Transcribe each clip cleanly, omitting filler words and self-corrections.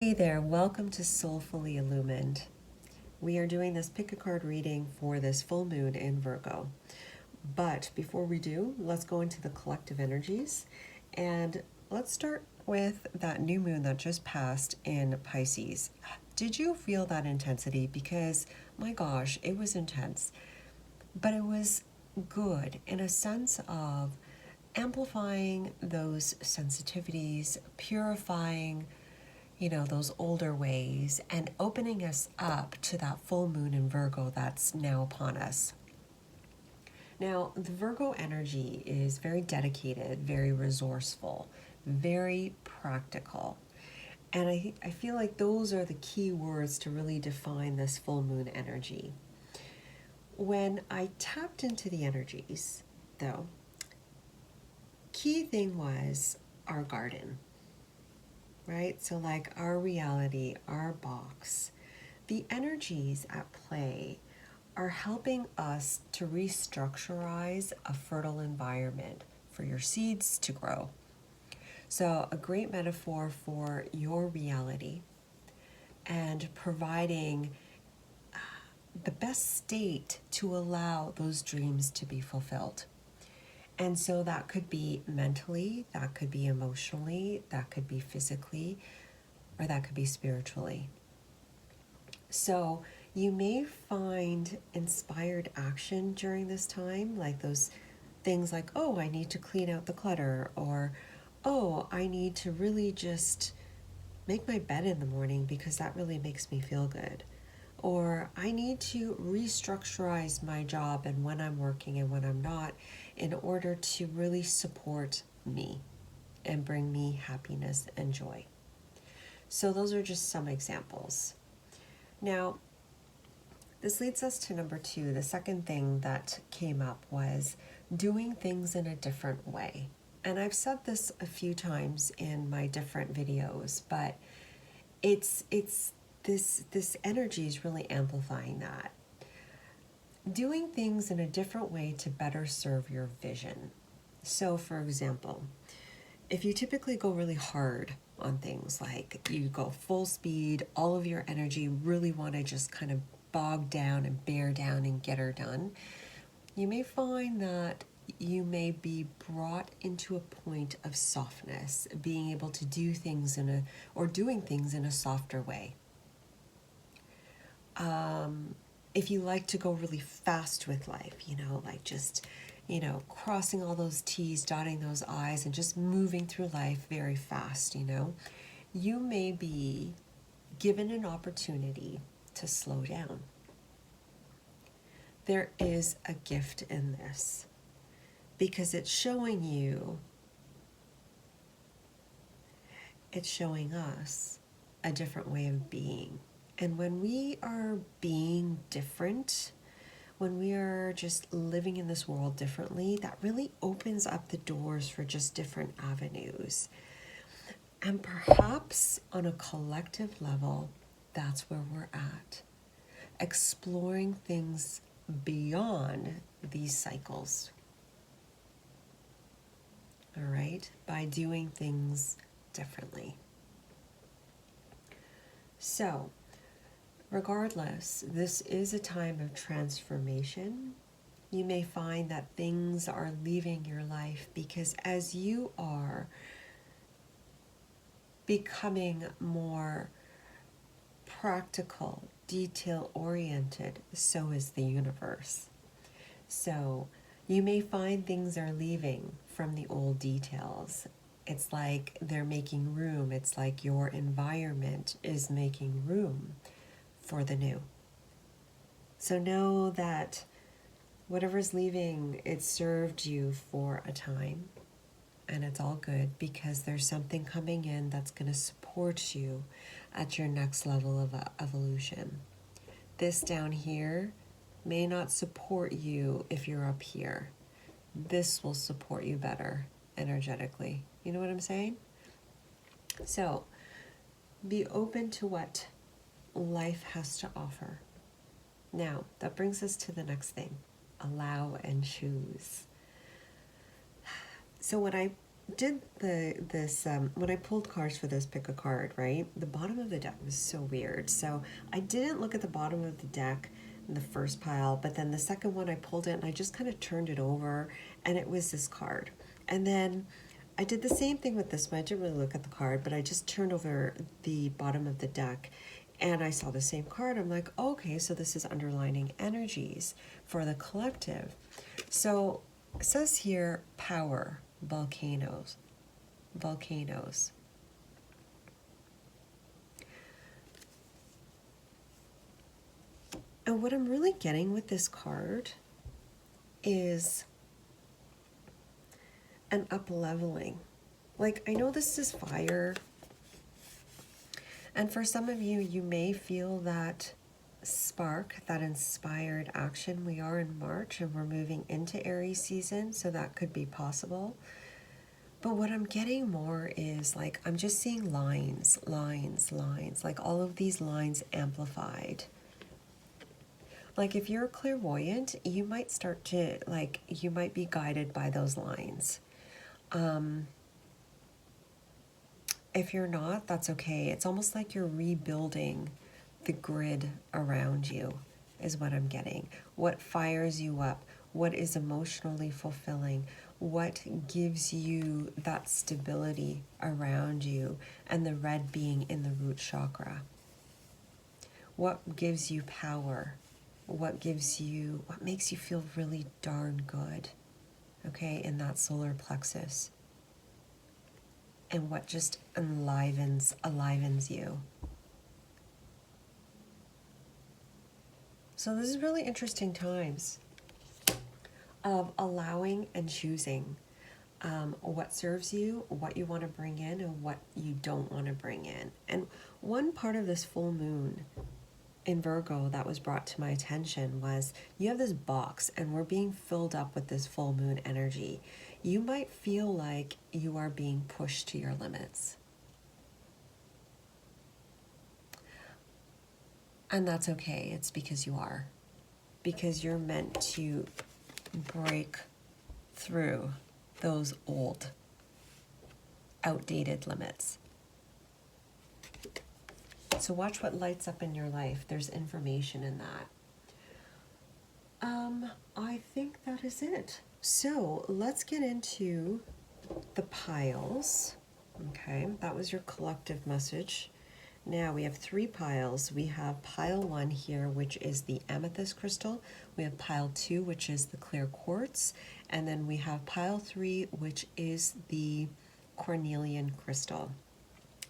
Hey there, welcome to Soulfully Illumined. We are doing this pick a card reading for this full moon in Virgo. But before we do, let's go into the collective energies. And let's start with that new moon that just passed in Pisces. Did you feel that intensity? Because my gosh, it was intense. But it was good in a sense of amplifying those sensitivities, purifying those older ways and opening us up to that full moon in Virgo that's now upon us. Now, the Virgo energy is very dedicated, very resourceful, very practical. And I feel like those are the key words to really define this full moon energy. When I tapped into the energies, though, key thing was our garden. Right? So, like our reality, our box, the energies at play are helping us to restructurize a fertile environment for your seeds to grow. So, a great metaphor for your reality and providing the best state to allow those dreams to be fulfilled. And so that could be mentally, that could be emotionally, that could be physically, or that could be spiritually. So you may find inspired action during this time, like those things like, oh, I need to clean out the clutter, or, oh, I need to really just make my bed in the morning because that really makes me feel good. Or I need to restructurize my job and when I'm working and when I'm not in order to really support me and bring me happiness and joy. So those are just some examples. Now, this leads us to number 2. The second thing that came up was doing things in a different way. And I've said this a few times in my different videos, but it's this energy is really amplifying that. Doing things in a different way to better serve your vision. So, for example, if you typically go really hard on things, like you go full speed, all of your energy, really want to just kind of bog down and bear down and get her done, you may find that you may be brought into a point of softness, being able to do things doing things in a softer way. If you like to go really fast with life, like just, crossing all those T's, dotting those I's, and just moving through life very fast, you may be given an opportunity to slow down. There is a gift in this because it's showing us a different way of being. And when we are being different, when we are just living in this world differently, that really opens up the doors for just different avenues. And perhaps on a collective level, that's where we're at. Exploring things beyond these cycles. All right? By doing things differently. So, regardless, this is a time of transformation. You may find that things are leaving your life because as you are becoming more practical, detail-oriented, so is the universe. So you may find things are leaving from the old details. It's like they're making room. It's like your environment is making room for the new. So know that whatever's leaving, it served you for a time, and it's all good because there's something coming in that's going to support you at your next level of evolution. This down here may not support you if you're up here. This will support you better energetically. You know what I'm saying? So be open to what life has to offer. Now, that brings us to the next thing. Allow and choose. So when I did this when I pulled cards for this pick a card, right? The bottom of the deck was so weird. So I didn't look at the bottom of the deck in the first pile, but then the second one I pulled it and I just kind of turned it over and it was this card. And then I did the same thing with this one. I didn't really look at the card, but I just turned over the bottom of the deck and I saw the same card. I'm like, okay, so this is underlining energies for the collective. So it says here, power, volcanoes. And what I'm really getting with this card is an up-leveling. Like, I know this is fire, and for some of you, you may feel that spark, that inspired action. We are in March and we're moving into Aries season, so that could be possible. But what I'm getting more is like, I'm just seeing lines, like all of these lines amplified. Like if you're clairvoyant, you might start to, like, you might be guided by those lines. If you're not, that's okay. It's almost like you're rebuilding the grid around you, is what I'm getting. What fires you up? What is emotionally fulfilling? What gives you that stability around you? And the red being in the root chakra. What gives you power? What makes you feel really darn good, okay, in that solar plexus? And what just enlivens you. So this is really interesting times of allowing and choosing what serves you, what you want to bring in, and what you don't want to bring in. And one part of this full moon in Virgo that was brought to my attention was, you have this box and we're being filled up with this full moon energy. You might feel like you are being pushed to your limits. And that's okay. It's because you are. Because you're meant to break through those old, outdated limits. So watch what lights up in your life. There's information in that. I think that is it. So let's get into the piles. Okay, that was your collective message. Now we have 3 piles. We have pile 1 here, which is the amethyst crystal. We have pile 2, which is the clear quartz. And then we have pile 3, which is the cornelian crystal.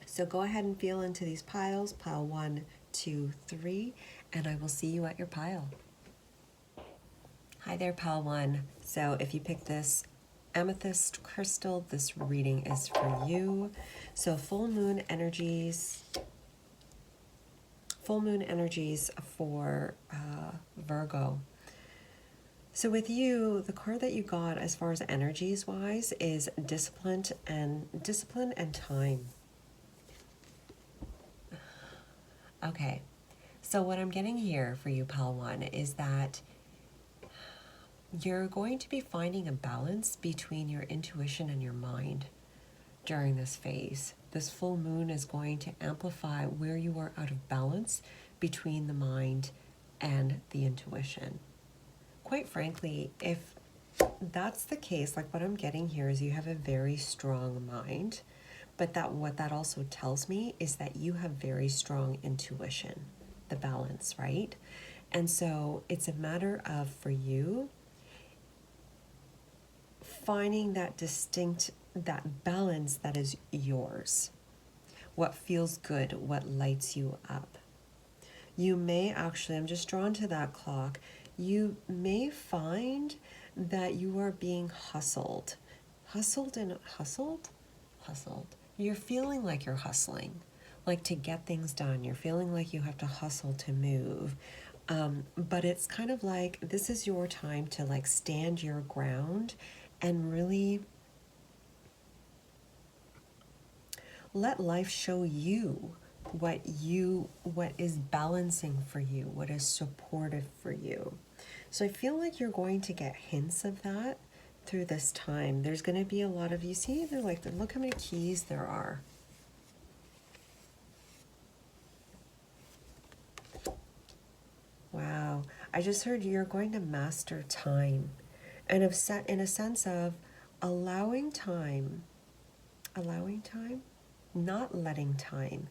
So go ahead and feel into these piles, pile 1, 2, 3, and I will see you at your pile. Hi there, pile 1. So if you pick this amethyst crystal, this reading is for you. So full moon energies for Virgo. So with you, the card that you got as far as energies wise is discipline and time. Okay, so what I'm getting here for you, pile 1, is that you're going to be finding a balance between your intuition and your mind during this phase. This full moon is going to amplify where you are out of balance between the mind and the intuition. Quite frankly, if that's the case, like what I'm getting here is you have a very strong mind, but what that also tells me is that you have very strong intuition, the balance, right? And so it's a matter of, for you, finding that balance that is yours. What feels good, what lights you up. You may actually, I'm just drawn to that clock, you may find that you are being hustled. Hustled? You're feeling like you're hustling, like to get things done. You're feeling like you have to hustle to move. But it's kind of like, this is your time to like stand your ground and really let life show you what is balancing for you, what is supportive for you. So I feel like you're going to get hints of that through this time. There's going to be a lot of, you see, they're like, look how many keys there are. Wow. I just heard you're going to master time. And of set in a sense of allowing time, not letting time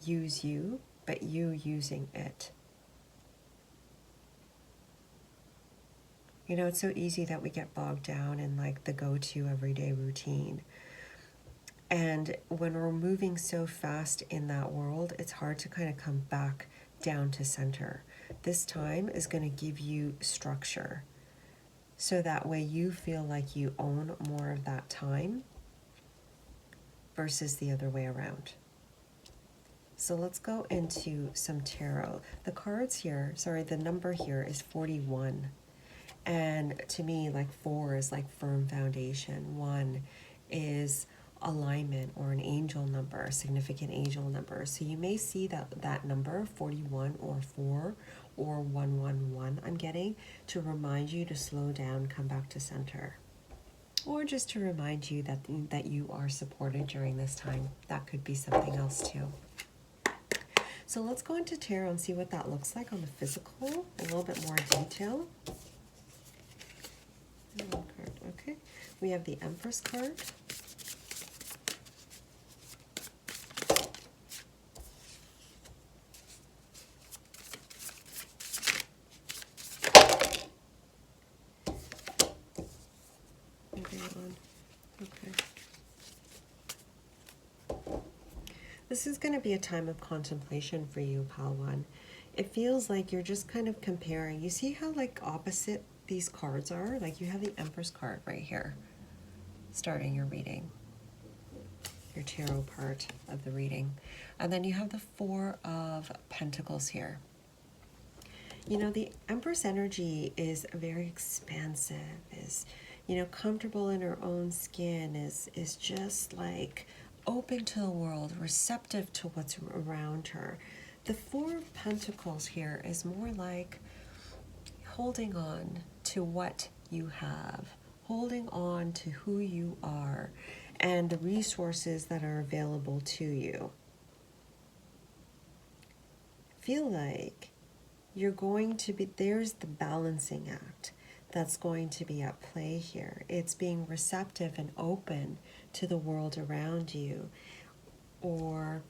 use you, but you using it. You know, it's so easy that we get bogged down in like the go-to everyday routine. And when we're moving so fast in that world, it's hard to kind of come back down to center. This time is going to give you structure. So that way you feel like you own more of that time versus the other way around. So let's go into some tarot. The cards here, sorry, the number here is 41. And to me, like 4 is like firm foundation. 1 is alignment or an angel number, a significant angel number. So you may see that number, 41 or 4 or 111, I'm getting, to remind you to slow down, come back to center. Or just to remind you that you are supported during this time. That could be something else too. So let's go into tarot and see what that looks like on the physical, a little bit more detail. Okay, we have the Empress card. Okay. This is going to be a time of contemplation for you, Pal One. It feels like you're just kind of comparing. You see how like opposite these cards are? Like you have the Empress card right here, starting your reading, your tarot part of the reading. And then you have the 4 of Pentacles here. You know, the Empress energy is very expansive, is, you know, comfortable in her own skin, is just like open to the world, receptive to what's around her. The 4 of Pentacles here is more like holding on to what you have, holding on to who you are and the resources that are available to you. Feel like you're going to be, there's the balancing act that's going to be at play here. It's being receptive and open to the world around you, and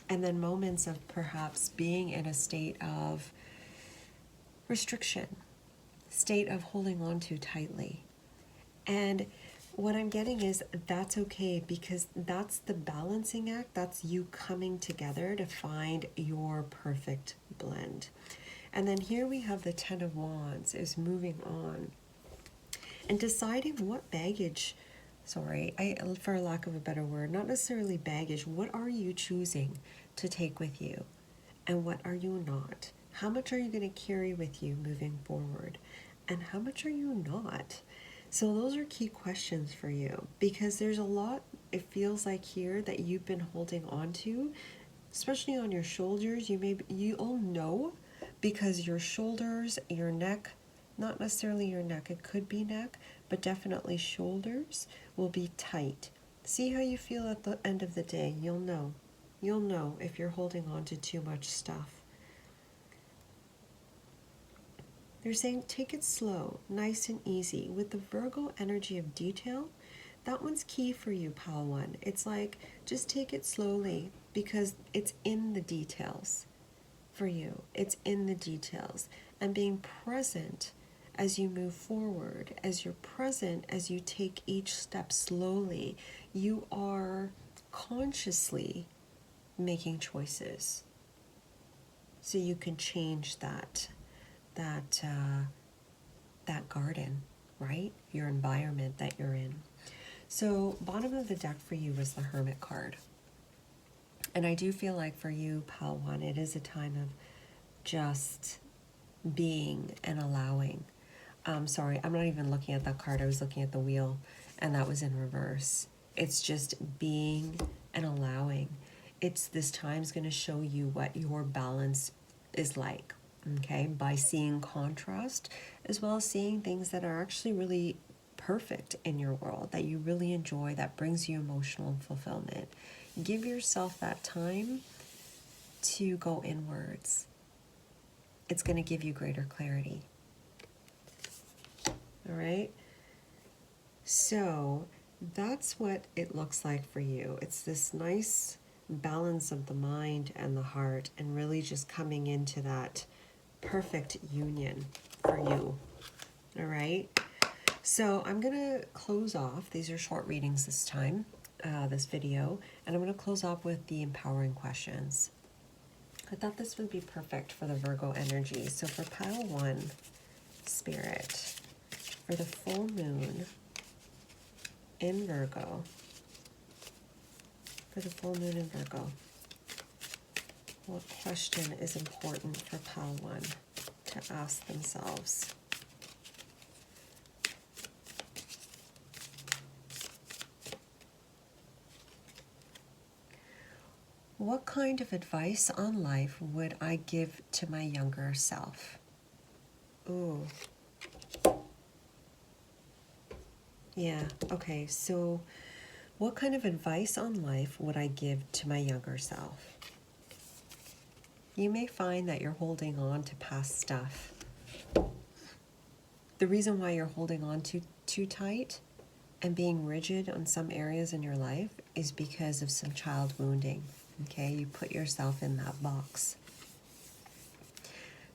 then moments of perhaps being in a state of restriction, state of holding on too tightly. And what I'm getting is that's okay, because that's the balancing act. That's you coming together to find your perfect blend. And then here we have the 10 of Wands is moving on and deciding what baggage, for lack of a better word, not necessarily baggage, what are you choosing to take with you and what are you not? How much are you going to carry with you moving forward and how much are you not? So those are key questions for you, because there's a lot, it feels like here, that you've been holding on to, especially on your shoulders. You'll know, because your shoulders, your neck, not necessarily your neck, it could be neck, but definitely shoulders will be tight. See how you feel at the end of the day. You'll know. You'll know if you're holding on to too much stuff. They're saying take it slow, nice and easy. With the Virgo energy of detail, that one's key for you, Pal One. It's like, just take it slowly, because it's in the details for you. It's in the details. And being present as you move forward, as you're present, as you take each step slowly, you are consciously making choices. So you can change that garden, right? Your environment that you're in. So bottom of the deck for you was the Hermit card. And I do feel like for you, Pal One, it is a time of just being and allowing. Sorry, I'm not even looking at that card. I was looking at the wheel, and that was in reverse. It's just being and allowing. This time's going to show you what your balance is like, okay? By seeing contrast, as well as seeing things that are actually really perfect in your world, that you really enjoy, that brings you emotional fulfillment. Give yourself that time to go inwards. It's going to give you greater clarity. All right? So that's what it looks like for you. It's this nice balance of the mind and the heart, and really just coming into that perfect union for you. All right? So I'm going to close off. These are short readings this time, this video, and I'm going to close off with the empowering questions. I thought this would be perfect for the Virgo energy. So for pile 1, Spirit, for the full moon in Virgo, what question is important for pile 1 to ask themselves? What kind of advice on life would I give to my younger self? Ooh. Yeah, okay, so what kind of advice on life would I give to my younger self? You may find that you're holding on to past stuff. The reason why you're holding on too tight and being rigid on some areas in your life is because of some child wounding. Okay, you put yourself in that box.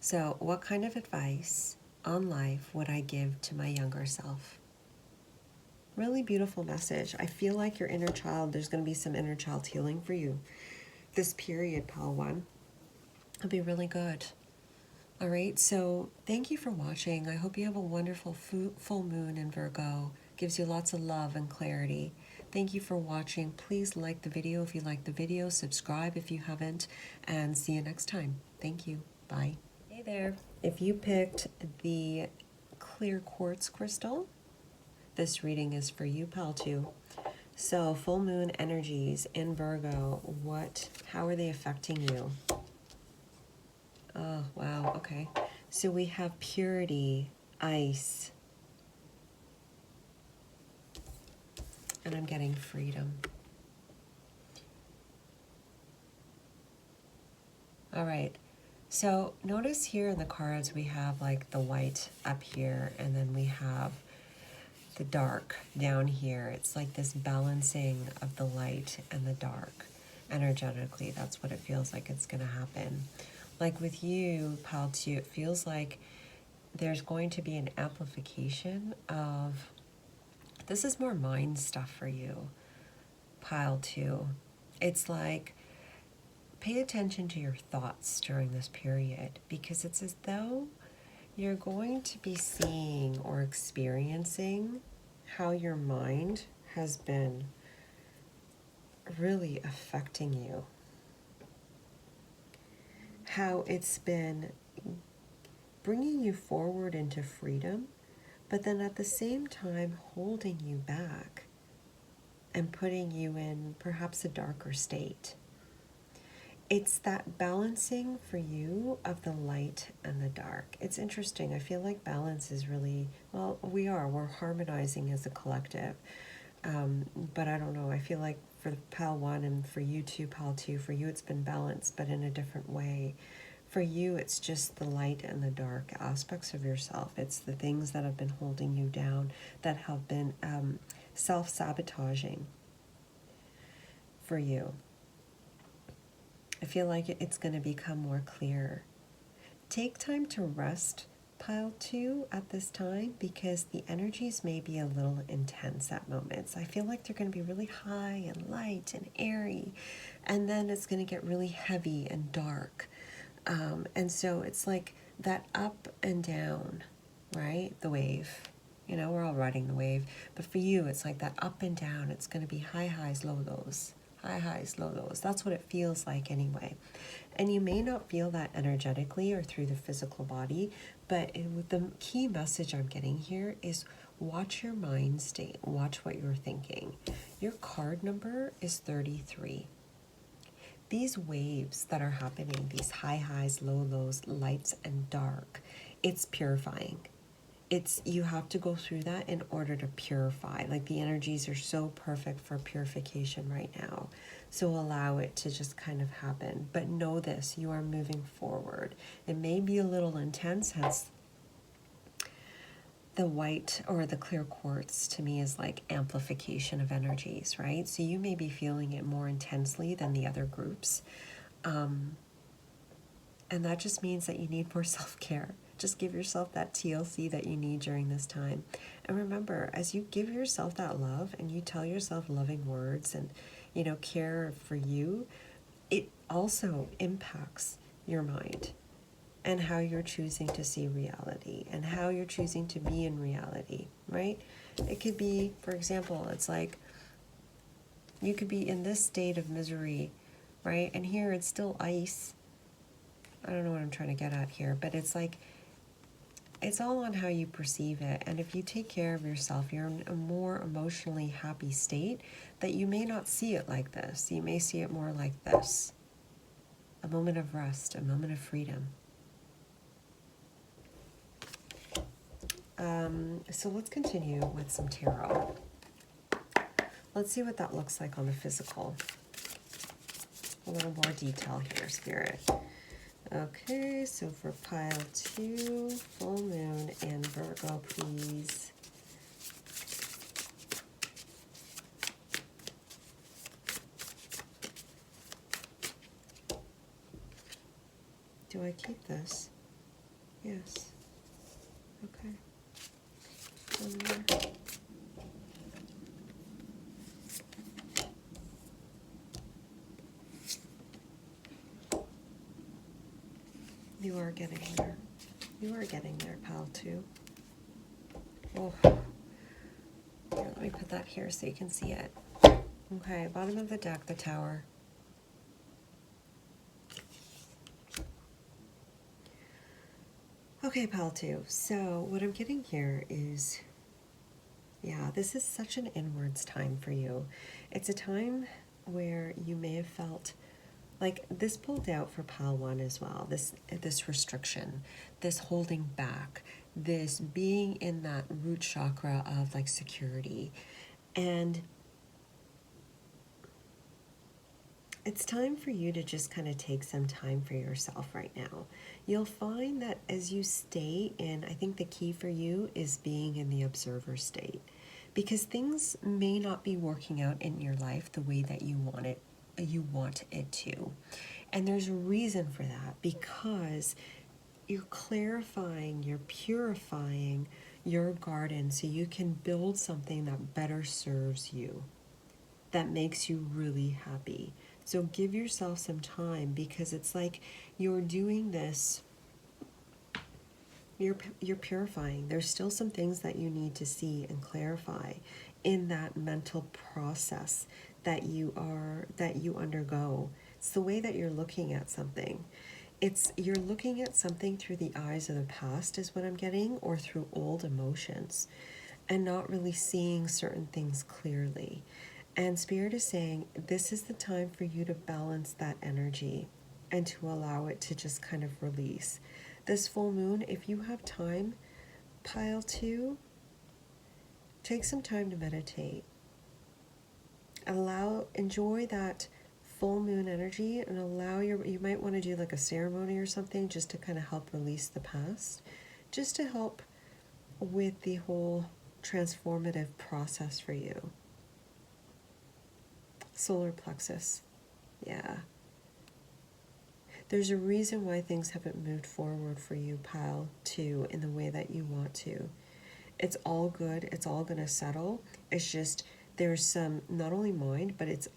So what kind of advice on life would I give to my younger self? Really beautiful message. I feel like your inner child, there's going to be some inner child healing for you. This period, pile 1, will be really good. All right, so thank you for watching. I hope you have a wonderful full moon in Virgo. Gives you lots of love and clarity. Thank you for watching. Please like the video if you like the video. Subscribe if you haven't. And see you next time. Thank you. Bye. Hey there. If you picked the clear quartz crystal, this reading is for you, pal 2. So full moon energies in Virgo, how are they affecting you? Oh, wow, okay. So we have purity, ice, and I'm getting freedom. All right, so notice here in the cards we have like the white up here, and then we have the dark down here. It's like this balancing of the light and the dark. Energetically, that's what it feels like it's going to happen. Like with you, pile 2, it feels like there's going to be an amplification of, this is more mind stuff for you, pile 2. It's like, pay attention to your thoughts during this period, because it's as though you're going to be seeing or experiencing how your mind has been really affecting you. How it's been bringing you forward into freedom, but then at the same time holding you back and putting you in perhaps a darker state. It's that balancing for you of the light and the dark. It's interesting. I feel like balance is really, well, we're harmonizing as a collective. But I don't know, I feel like for pile 1 and for you too, pile 2, for you it's been balanced, but in a different way. For you, it's just the light and the dark aspects of yourself. It's the things that have been holding you down, that have been self-sabotaging for you. I feel like it's going to become more clear. Take time to rest, pile 2, at this time, because the energies may be a little intense at moments. I feel like they're going to be really high and light and airy, and then it's going to get really heavy and dark. And so it's like that up and down, right? The wave. You know, we're all riding the wave. But for you, it's like that up and down. It's going to be high highs, low lows. High highs, low lows. That's what it feels like anyway. And you may not feel that energetically or through the physical body, but the key message I'm getting here is watch your mind state. Watch what you're thinking. Your card number is 33. These waves that are happening, these high highs, low lows, lights and dark, it's purifying. you have to go through that in order to purify. Like the energies are so perfect for purification right now. So allow it to just kind of happen. But know this, you are moving forward. It may be a little intense, hence the white or the clear quartz to me is like amplification of energies, right? So you may be feeling it more intensely than the other groups. And that just means that you need more self-care. Just give yourself that TLC that you need during this time. And remember, as you give yourself that love and you tell yourself loving words and, care for you, it also impacts your mind and how you're choosing to see reality and how you're choosing to be in reality, right? It could be, for example, it's like you could be in this state of misery, right? And here it's still ice. I don't know what I'm trying to get at here, but it's like, it's all on how you perceive it. And if you take care of yourself, you're in a more emotionally happy state that you may not see it like this. You may see it more like this. A moment of rest, a moment of freedom. So let's continue with some tarot. Let's see what that looks like on the physical. A little more detail here, Spirit. Okay, so for pile 2, full moon and Virgo, please. Do I keep this? Yes. Okay. One more. You are getting there. You are getting there, pal, too. Oh. Here, let me put that here so you can see it. Okay, bottom of the deck, the Tower. Okay, pal, too. So what I'm getting here is, yeah, this is such an inwards time for you. It's a time where you may have felt like this pulled out for pile 1 as well. This restriction, this holding back, this being in that root chakra of like security. And it's time for you to just kind of take some time for yourself right now. You'll find that as you stay in, I think the key for you is being in the observer state, because things may not be working out in your life the way that you want it to. And there's a reason for that, because you're clarifying, you're purifying your garden so you can build something that better serves you, that makes you really happy. So give yourself some time, because it's like you're doing this, you're purifying. There's still some things that you need to see and clarify in that mental process that you undergo. It's the way that you're looking at something. You're looking at something through the eyes of the past is what I'm getting, or through old emotions, and not really seeing certain things clearly. And Spirit is saying this is the time for you to balance that energy and to allow it to just kind of release. This full moon, if you have time, pile 2, take some time to meditate. Enjoy that full moon energy, and you might want to do like a ceremony or something just to kind of help release the past, just to help with the whole transformative process for you. Solar plexus. Yeah. There's a reason why things haven't moved forward for you, pile 2, in the way that you want to. It's all good. It's all going to settle. It's just there's some, not only mind, but it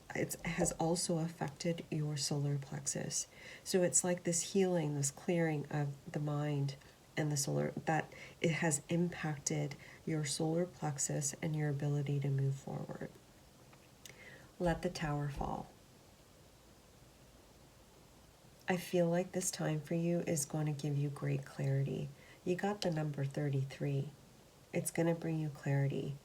has also affected your solar plexus. So it's like this healing, this clearing of the mind and the solar, that it has impacted your solar plexus and your ability to move forward. Let the Tower fall. I feel like this time for you is going to give you great clarity. You got the number 33. It's going to bring you clarity.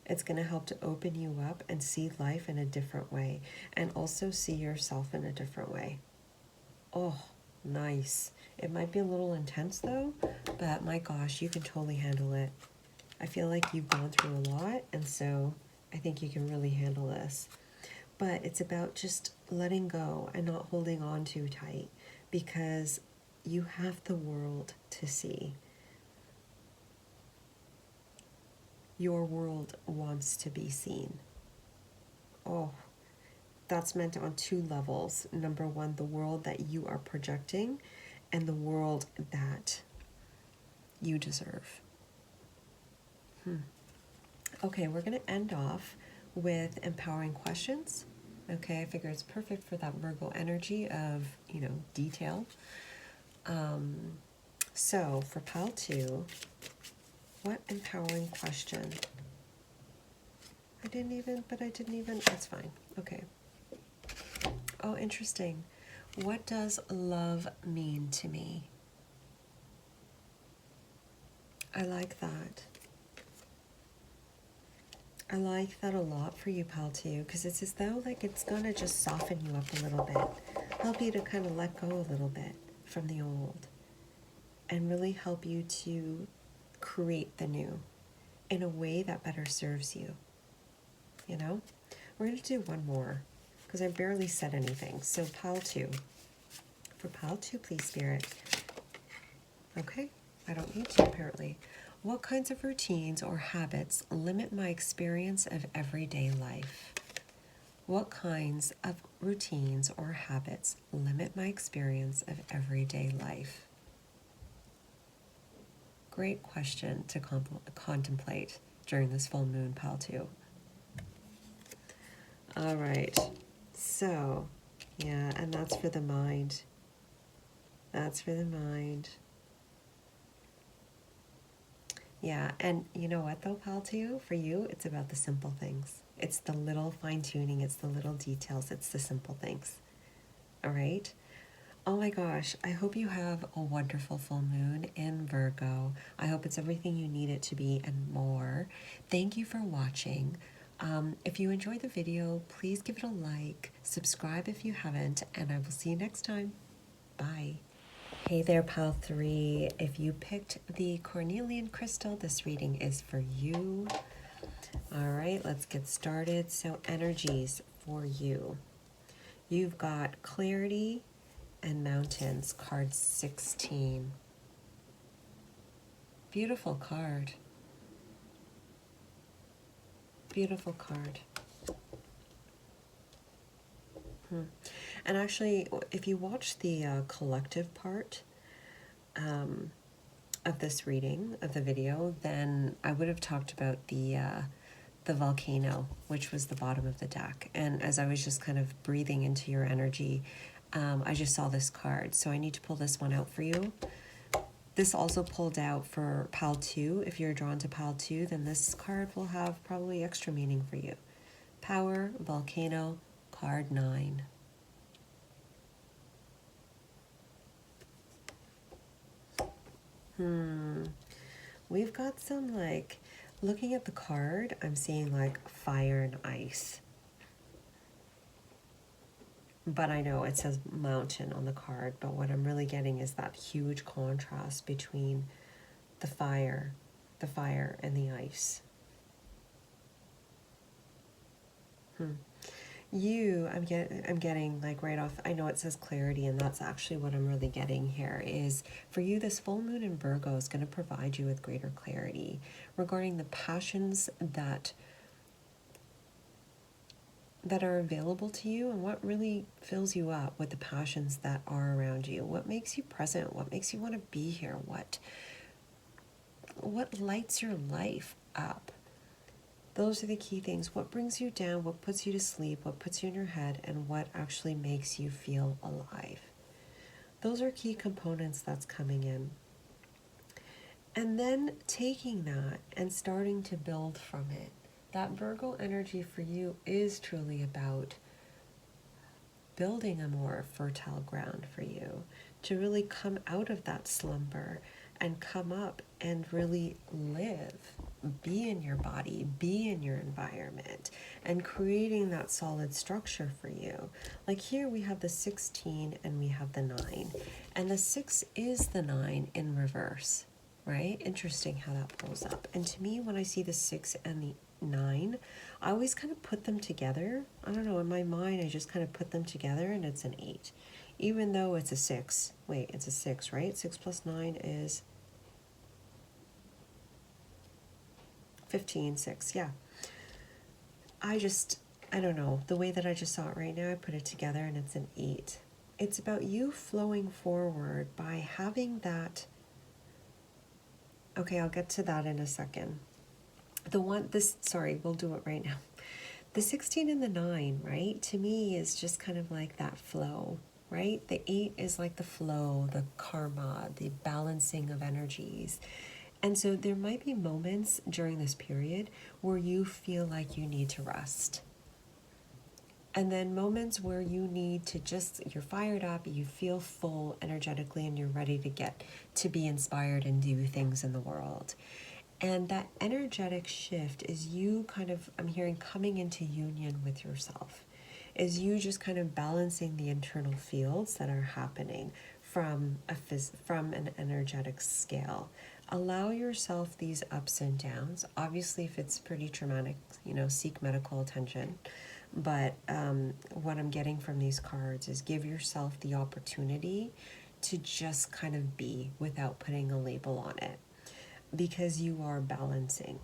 It's going to help to open you up and see life in a different way, and also see yourself in a different way. Oh, Nice. It might be a little intense though, but my gosh, you can totally handle it. I feel like you've gone through a lot, and so I think you can really handle this. But it's about just letting go and not holding on too tight, because you have the world to see. Your world wants to be seen. Oh, that's meant on two levels. Number one, the world that you are projecting, and the world that you deserve. Okay, we're going to end off with empowering questions. Okay, I figure it's perfect for that Virgo energy of, detail. So for pile 2, what empowering question? I didn't even, that's fine. Okay. Oh, interesting. What does love mean to me? I like that. I like that a lot for you, pal, too, because it's as though like it's gonna just soften you up a little bit, help you to kind of let go a little bit from the old, and really help you to create the new in a way that better serves you. We're gonna do one more because I barely said anything. So pile 2. For pile 2, please, Spirit. Okay, I don't need to apparently. What kinds of routines or habits limit my experience of everyday life? What kinds of routines or habits limit my experience of everyday life? Great question to contemplate during this full moon, pile 2. All right, so, yeah, and that's for the mind. That's for the mind. Yeah, and you know what though, pal, too? For you, it's about the simple things. It's the little fine-tuning, it's the little details, it's the simple things. All right? Oh my gosh, I hope you have a wonderful full moon in Virgo. I hope it's everything you need it to be and more. Thank you for watching. If you enjoyed the video, please give it a like, subscribe if you haven't, and I will see you next time. Bye. Hey there, pal 3. If you picked the cornelian crystal, this reading is for you. All right, let's get started. So energies for you. You've got clarity and mountains, card 16. Beautiful card. Beautiful card. And actually, if you watch the collective part of this reading, of the video, then I would have talked about the volcano, which was the bottom of the deck. And as I was just kind of breathing into your energy, I just saw this card. So I need to pull this one out for you. This also pulled out for pile 2. If you're drawn to pile 2, then this card will have probably extra meaning for you. Power, volcano, card 9. We've got some, like, looking at the card, I'm seeing like fire and ice. But I know it says mountain on the card, but what I'm really getting is that huge contrast between the fire and the ice. I'm getting like right off, I know it says clarity, and that's actually what I'm really getting here is for you, this full moon in Virgo is going to provide you with greater clarity regarding the passions that are available to you and what really fills you up with the passions that are around you. What makes you present? What makes you want to be here? What lights your life up? Those are the key things. What brings you down? What puts you to sleep? What puts you in your head? And what actually makes you feel alive? Those are key components that's coming in. And then taking that and starting to build from it. That Virgo energy for you is truly about building a more fertile ground for you to really come out of that slumber and come up and really live be in your body, be in your environment, and creating that solid structure for you. Like here we have the 16 and we have the 9, and the 6 is the 9 in reverse, right? Interesting how that pulls up. And to me, when I see the 6 and the 9, I always kind of put them together. I don't know, in my mind, I just kind of put them together and it's an 8. Even though it's a 6. Wait, it's a 6, right? 6 plus 9 is 15, 6, yeah. I don't know. The way that I just saw it right now, I put it together and it's an 8. It's about you flowing forward by having that. Okay, I'll get to that in a second. Sorry, we'll do it right now. The 16 and the 9, right, to me is just kind of like that flow, right? The 8 is like the flow, the karma, the balancing of energies. And so there might be moments during this period where you feel like you need to rest. And then moments where you need to you're fired up, you feel full energetically, and you're ready to get to be inspired and do things in the world. And that energetic shift is you I'm hearing coming into union with yourself, is you just kind of balancing the internal fields that are happening from an energetic scale. Allow yourself these ups and downs. Obviously, if it's pretty traumatic, seek medical attention. But what I'm getting from these cards is give yourself the opportunity to just kind of be without putting a label on it, because you are balancing.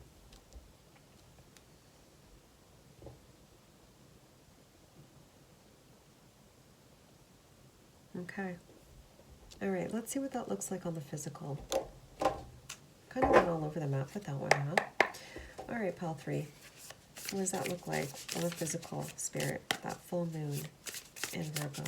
Okay. All right, let's see what that looks like on the physical. Kind of went all over the map with that one, huh? All right, pile 3. What does that look like on the physical, Spirit? That full moon in Virgo.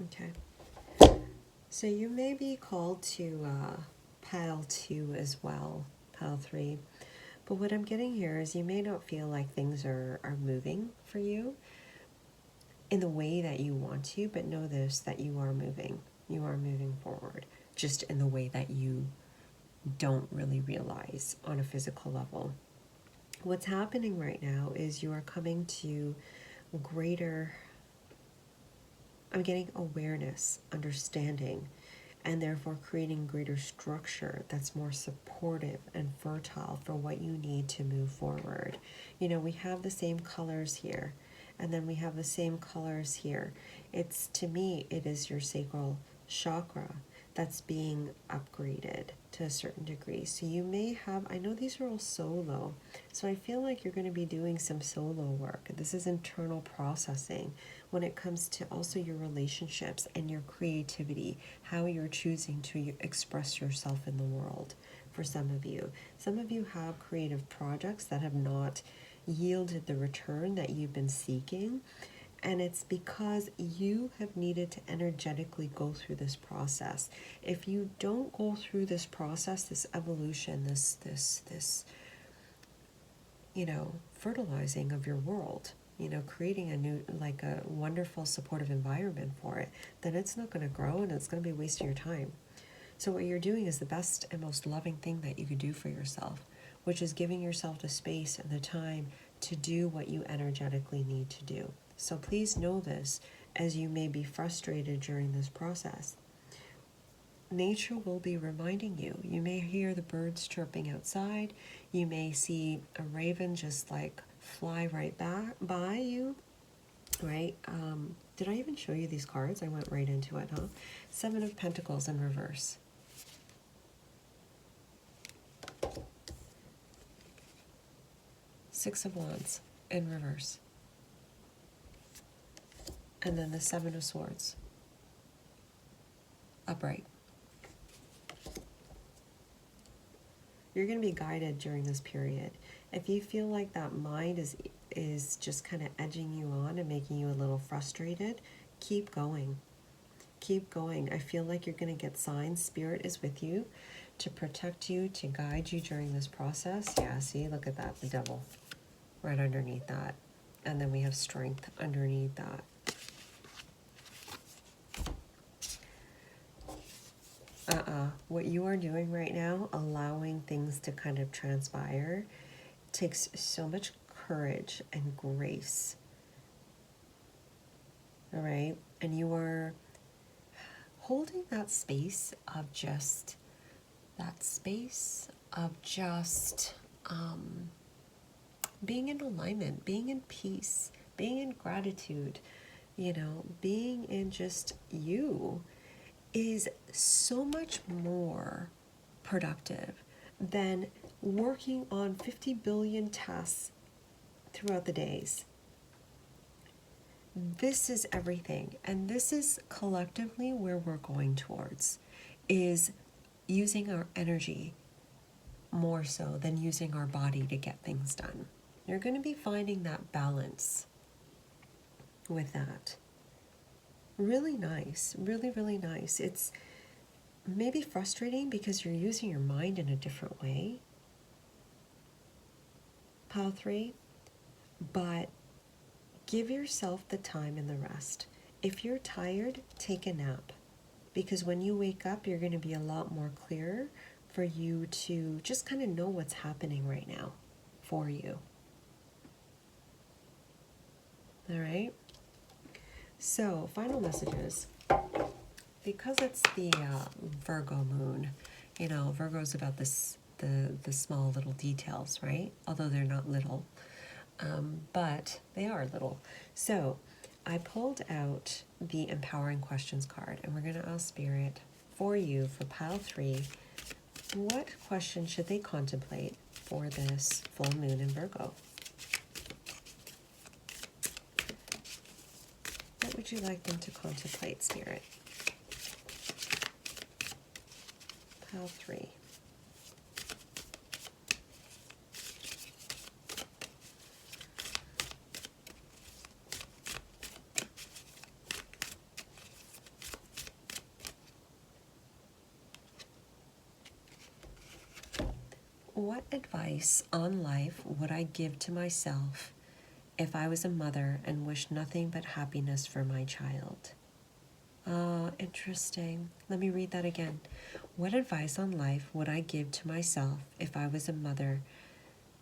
Okay. So you may be called to pile 2 as well, pile 3. But what I'm getting here is you may not feel like things are moving for you in the way that you want to, but know this, that you are moving. You are moving forward, just in the way that you don't really realize on a physical level. What's happening right now is you are coming to greater, I'm getting awareness, understanding, and therefore creating greater structure that's more supportive and fertile for what you need to move forward. We have the same colors here, and then we have the same colors here. To me, it is your sacral chakra that's being upgraded to a certain degree. So you may have, I know these are all solo, so I feel like you're going to be doing some solo work. This is internal processing when it comes to also your relationships and your creativity, how you're choosing to express yourself in the world. For some of you have creative projects that have not yielded the return that you've been seeking. And it's because you have needed to energetically go through this process. If you don't go through this process, this evolution, this fertilizing of your world, creating a new, like a wonderful supportive environment for it, then it's not going to grow and it's going to be wasting your time. So what you're doing is the best and most loving thing that you could do for yourself, which is giving yourself the space and the time to do what you energetically need to do. So please know this, as you may be frustrated during this process. Nature will be reminding you. You may hear the birds chirping outside. You may see a raven just like fly right by you, right? Did I even show you these cards? I went right into it, huh? 7 of Pentacles in reverse. Six of Wands in reverse. And then the 7 of Swords. Upright. You're going to be guided during this period. If you feel like that mind is just kind of edging you on and making you a little frustrated, keep going. Keep going. I feel like you're going to get signs. Spirit is with you to protect you, to guide you during this process. Yeah, see, look at that, the devil right underneath that. And then we have strength underneath that. What you are doing right now, allowing things to kind of transpire, takes so much courage and grace. All right? And you are holding that space of just, being in alignment, being in peace, being in gratitude, you know, being in just you is so much more productive than working on 50 billion tasks throughout the days. This is everything, and this is collectively where we're going towards, is using our energy more so than using our body to get things done. You're going to be finding that balance with that. Really nice, really, really nice. It's maybe frustrating because you're using your mind in a different way, Pile 3, but give yourself the time and the rest. If you're tired, take a nap, because when you wake up, you're going to be a lot more clear for you to just kind of know what's happening right now for you. All right? So, final messages. Because it's the Virgo moon, you know, Virgo's about this, the small little details, right? Although they're not little, but they are little. So I pulled out the Empowering Questions card, and we're going to ask Spirit for you, for Pile 3, what question should they contemplate for this full moon in Virgo? What would you like them to contemplate, Spirit? Pile 3. What advice on life would I give to myself if I was a mother and wished nothing but happiness for my child? Interesting. Let me read that again. What advice on life would I give to myself if I was a mother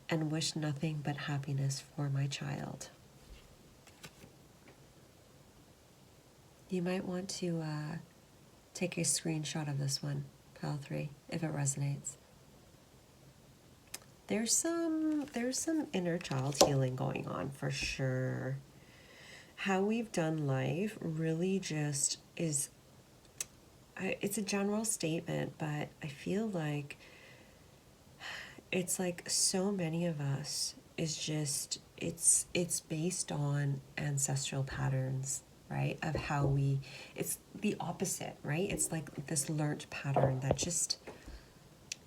and wished nothing but happiness for my child? You might want to take a screenshot of this one, Pile 3, if it resonates. There's some inner child healing going on for sure. How we've done life really just is, it's a general statement, but I feel like it's like so many of us is just, it's based on ancestral patterns, right? Of how we, it's the opposite, right? It's like this learned pattern that just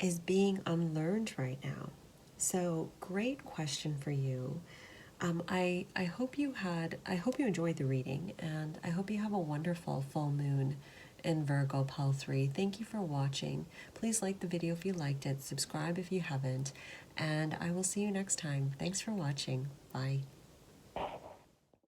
is being unlearned right now. So great question for you. I hope you enjoyed the reading, and I hope you have a wonderful full moon in Virgo, Pile 3. Thank you for watching. Please like the video if you liked it, subscribe if you haven't, and I will see you next time. Thanks for watching. Bye.